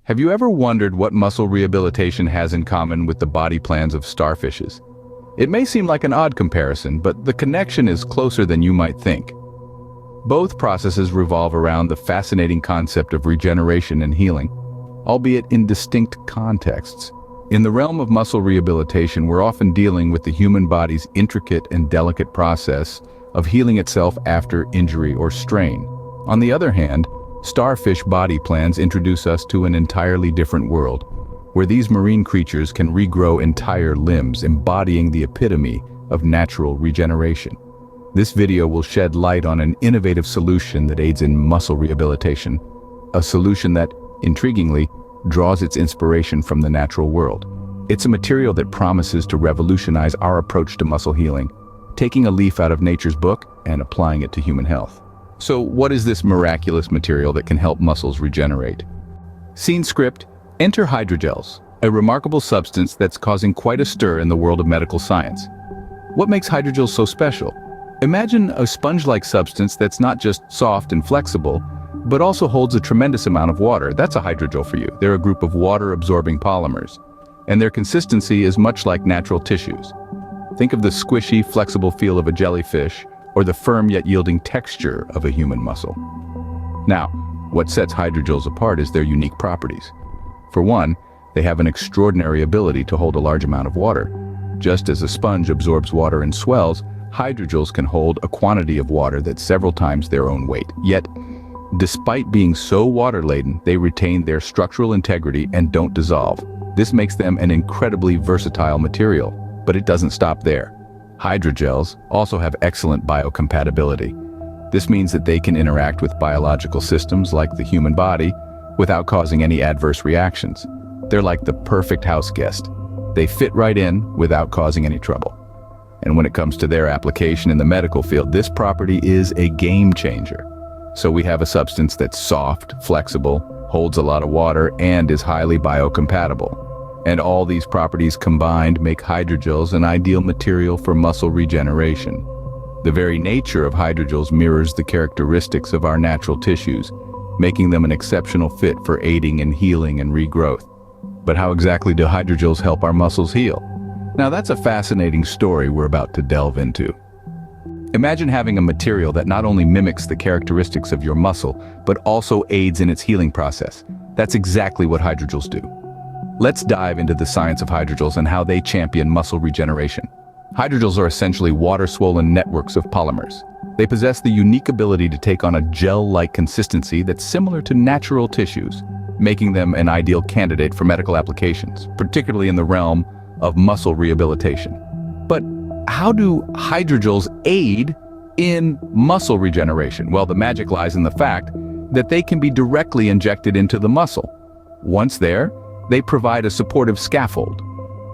Have you ever wondered what muscle rehabilitation has in common with the body plans of starfishes? It may seem like an odd comparison, but the connection is closer than you might think. Both processes revolve around the fascinating concept of regeneration and healing, albeit in distinct contexts. In the realm of muscle rehabilitation, we're often dealing with the human body's intricate and delicate process of healing itself after injury or strain. On the other hand, starfish body plans introduce us to an entirely different world, where these marine creatures can regrow entire limbs, embodying the epitome of natural regeneration. This video will shed light on an innovative solution that aids in muscle rehabilitation, a solution that, intriguingly, draws its inspiration from the natural world. It's a material that promises to revolutionize our approach to muscle healing, taking a leaf out of nature's book and applying it to human health. So what is this miraculous material that can help muscles regenerate? Scene script, enter hydrogels, a remarkable substance that's causing quite a stir in the world of medical science. What makes hydrogels so special? Imagine a sponge-like substance that's not just soft and flexible, but also holds a tremendous amount of water. That's a hydrogel for you. They're a group of water-absorbing polymers, and their consistency is much like natural tissues. Think of the squishy, flexible feel of a jellyfish, or the firm yet yielding texture of a human muscle. Now, what sets hydrogels apart is their unique properties. For one, they have an extraordinary ability to hold a large amount of water. Just as a sponge absorbs water and swells, hydrogels can hold a quantity of water that's several times their own weight. Yet, despite being so water-laden, they retain their structural integrity and don't dissolve. This makes them an incredibly versatile material, but it doesn't stop there. Hydrogels also have excellent biocompatibility. This means that they can interact with biological systems like the human body without causing any adverse reactions. They're like the perfect house guest. They fit right in without causing any trouble. And when it comes to their application in the medical field, this property is a game changer. So we have a substance that's soft, flexible, holds a lot of water, and is highly biocompatible. And all these properties combined make hydrogels an ideal material for muscle regeneration. The very nature of hydrogels mirrors the characteristics of our natural tissues, making them an exceptional fit for aiding in healing and regrowth. But how exactly do hydrogels help our muscles heal? Now that's a fascinating story we're about to delve into. Imagine having a material that not only mimics the characteristics of your muscle, but also aids in its healing process. That's exactly what hydrogels do. Let's dive into the science of hydrogels and how they champion muscle regeneration. Hydrogels are essentially water-swollen networks of polymers. They possess the unique ability to take on a gel-like consistency that's similar to natural tissues, making them an ideal candidate for medical applications, particularly in the realm of muscle rehabilitation. But how do hydrogels aid in muscle regeneration? Well, the magic lies in the fact that they can be directly injected into the muscle. Once there, they provide a supportive scaffold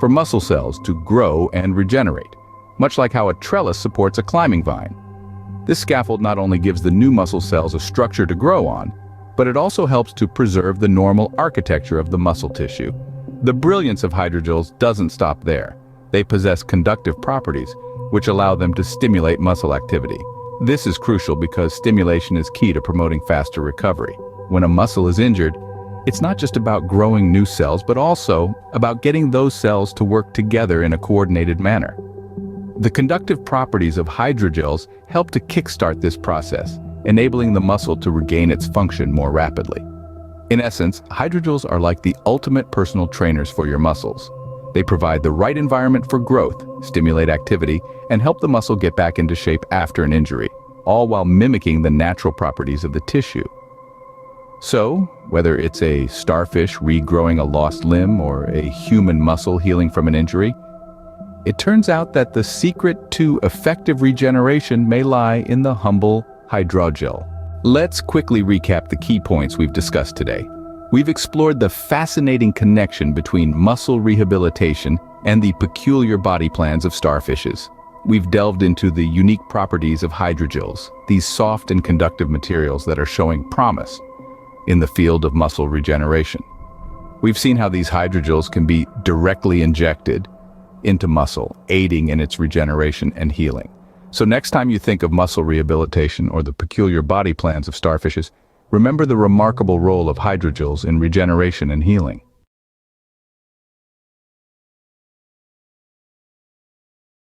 for muscle cells to grow and regenerate, much like how a trellis supports a climbing vine. This scaffold not only gives the new muscle cells a structure to grow on, but it also helps to preserve the normal architecture of the muscle tissue. The brilliance of hydrogels doesn't stop there. They possess conductive properties, which allow them to stimulate muscle activity. This is crucial because stimulation is key to promoting faster recovery. When a muscle is injured, it's not just about growing new cells, but also about getting those cells to work together in a coordinated manner. The conductive properties of hydrogels help to kickstart this process, enabling the muscle to regain its function more rapidly. In essence, hydrogels are like the ultimate personal trainers for your muscles. They provide the right environment for growth, stimulate activity, and help the muscle get back into shape after an injury, all while mimicking the natural properties of the tissue. So, whether it's a starfish regrowing a lost limb or a human muscle healing from an injury, it turns out that the secret to effective regeneration may lie in the humble hydrogel. Let's quickly recap the key points we've discussed today. We've explored the fascinating connection between muscle rehabilitation and the peculiar body plans of starfishes. We've delved into the unique properties of hydrogels, these soft and conductive materials that are showing promise in the field of muscle regeneration. We've seen how these hydrogels can be directly injected into muscle, aiding in its regeneration and healing. So next time you think of muscle rehabilitation or the peculiar body plans of starfishes, Remember the remarkable role of hydrogels in regeneration and healing.